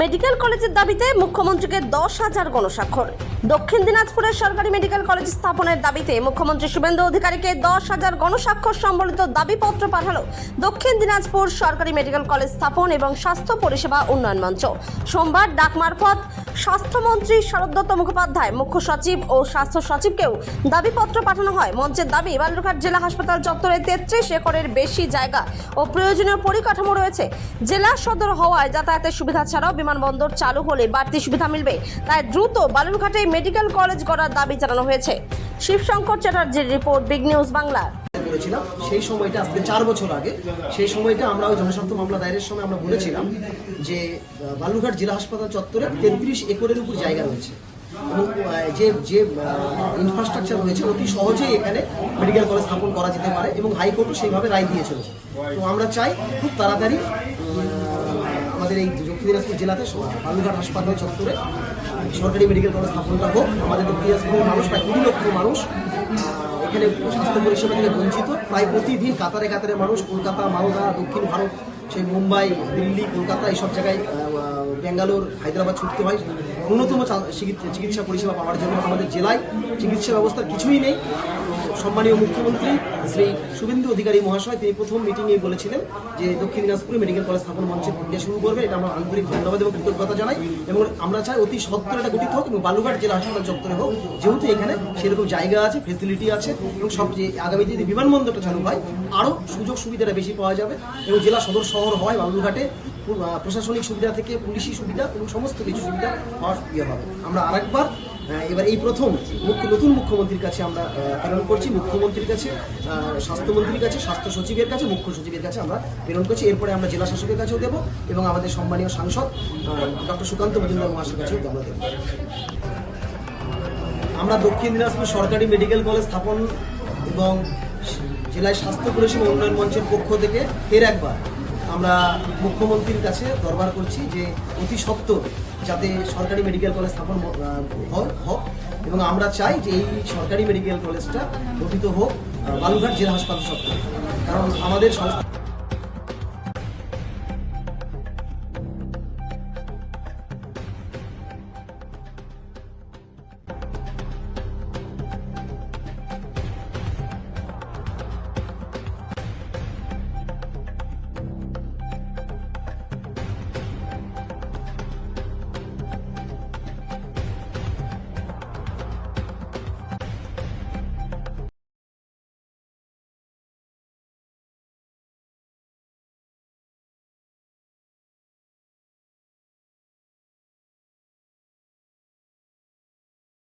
Medical কলেজের দাবিতে মুখ্যমন্ত্রীকে 10,000 গণস্বাক্ষর। দক্ষিণ দিনাজপুরের সরকারি মেডিকেল কলেজ স্থাপনের দাবিতে মুখ্যমন্ত্রী শুভেন্দু অধিকারীকে 10,000 গণস্বাক্ষর সম্বলিত দাবিপত্র পাঠালো দক্ষিণ দিনাজপুর সরকারি মেডিকেল কলেজ স্থাপন এবং স্বাস্থ্য পরিষেবা উন্নয়ন মঞ্চ। সোমবার ডাক মারফত স্বাস্থ্যমন্ত্রী শারদ মুখোপাধ্যায়, মুখ্য সচিব ও স্বাস্থ্য সচিবকেও দাবিপত্র পাঠানো হয়। মঞ্চের দাবি, বালুরঘাট জেলা হাসপাতাল চত্বরে 33 একরের বেশি জায়গা ও প্রয়োজনীয় পরিকাঠামো রয়েছে। জেলা সদর হওয়ায় যাতায়াতের সুবিধা ছাড়াও বিমানবন্দর চালু হলে বাড়তি সুবিধা মিলবে। তাই দ্রুত বালুরঘাটে মেডিকেল কলেজ গড়ার দাবি জানানো হয়েছে। শিবশঙ্কর চ্যাটার্জির রিপোর্ট, বিগ নিউজ বাংলা। করেছিলাম সেই সময়টা আজকে 4 বছর আগে, সেই সময়টা আমরা ওই জনস্বার্থ মামলা দায়েরের সময় আমরা বলেছিলাম যে বালুরঘাট জেলা হাসপাতাল চত্বরে 33 একরের উপর জায়গা রয়েছে এবং যে ইনফ্রাস্ট্রাকচার রয়েছে অতি সহজেই এখানে মেডিকেল কলেজ স্থাপন করা যেতে পারে এবং হাইকোর্টও সেইভাবে রায় দিয়েছিল। তো আমরা চাই খুব তাড়াতাড়ি আমাদের এই দক্ষিণ দিনাজপুর জেলাতে বালুরঘাট হাসপাতাল চত্বরে সরকারি মেডিকেল কলেজ স্থাপনটা হোক। আমাদের দক্ষিণ দিনাজপুরের মানুষ, প্রায় 20 লক্ষ মানুষ এখানে স্বাস্থ্য পরিষেবা থেকে বঞ্চিত। প্রায় প্রতিদিন কাতারে কাতারে মানুষ কলকাতা, মালদা, দক্ষিণ ভারত, সেই মুম্বাই, দিল্লি, কলকাতা এইসব জায়গায়, ব্যাঙ্গালোর, হায়দ্রাবাদ ছুটতে হয় ন্যূনতম চিকিৎসা পরিষেবা পাওয়ার জন্য। আমাদের জেলায় চিকিৎসা ব্যবস্থার কিছুই নেই। সম্মানীয় মুখ্যমন্ত্রী শ্রী শুভেন্দু অধিকারী মহাশয় তিনি প্রথম মিটিংয়ে বলেছিলেন যে দক্ষিণ দিনাজপুরে মেডিকেল কলেজ স্থাপন মঞ্চের প্রক্রিয়া শুরু করবে। এটা আমরা আন্তরিক ধন্যবাদ এবং কৃতজ্ঞতা জানাই এবং আমরা চাই অতি সত্বর এটা গঠিত হোক এবং বালুরঘাট জেলা হাসপাতাল চত্বরে হোক, যেহেতু এখানে সেরকম জায়গা আছে, ফেসিলিটি আছে এবং সব যে আগামীতে যদি বিমানবন্দরটা চালু হয় আরও সুযোগ সুবিধাটা বেশি পাওয়া যাবে এবং জেলা সদর শহর হয় বালুরঘাটে প্রশাসনিক সুবিধা থেকে পুলিশি সুবিধা এবং সমস্ত কিছু সুবিধা পাওয়ার হবে। আমরা আরেকবার এবার এই প্রথম নতুন মুখ্যমন্ত্রীর কাছে আমরা প্রেরণ করছি, মুখ্যমন্ত্রীর কাছে, স্বাস্থ্যমন্ত্রীর কাছে, স্বাস্থ্য সচিবের কাছে, মুখ্য সচিবের কাছে আমরা প্রেরণ করছি। এরপরে আমরা জেলা শাসকের কাছেও দেবো এবং আমাদের সম্মানীয় সাংসদ ডক্টর সুকান্ত মজুমদার মহাশয়ের কাছেও আমরা দেবো। আমরা দক্ষিণ দিনাজপুর সরকারি মেডিকেল কলেজ স্থাপন এবং জেলায় স্বাস্থ্য পরিষেবা উন্নয়ন মঞ্চের পক্ষ থেকে ফের একবার আমরা মুখ্যমন্ত্রীর কাছে দরবার করছি যে অতি সত্বর যাতে সরকারি মেডিকেল কলেজ স্থাপন হোক এবং আমরা চাই যে এই সরকারি মেডিকেল কলেজটা গঠিত হোক বালুরঘাট জেলা হাসপাতাল চত্বরে, কারণ আমাদের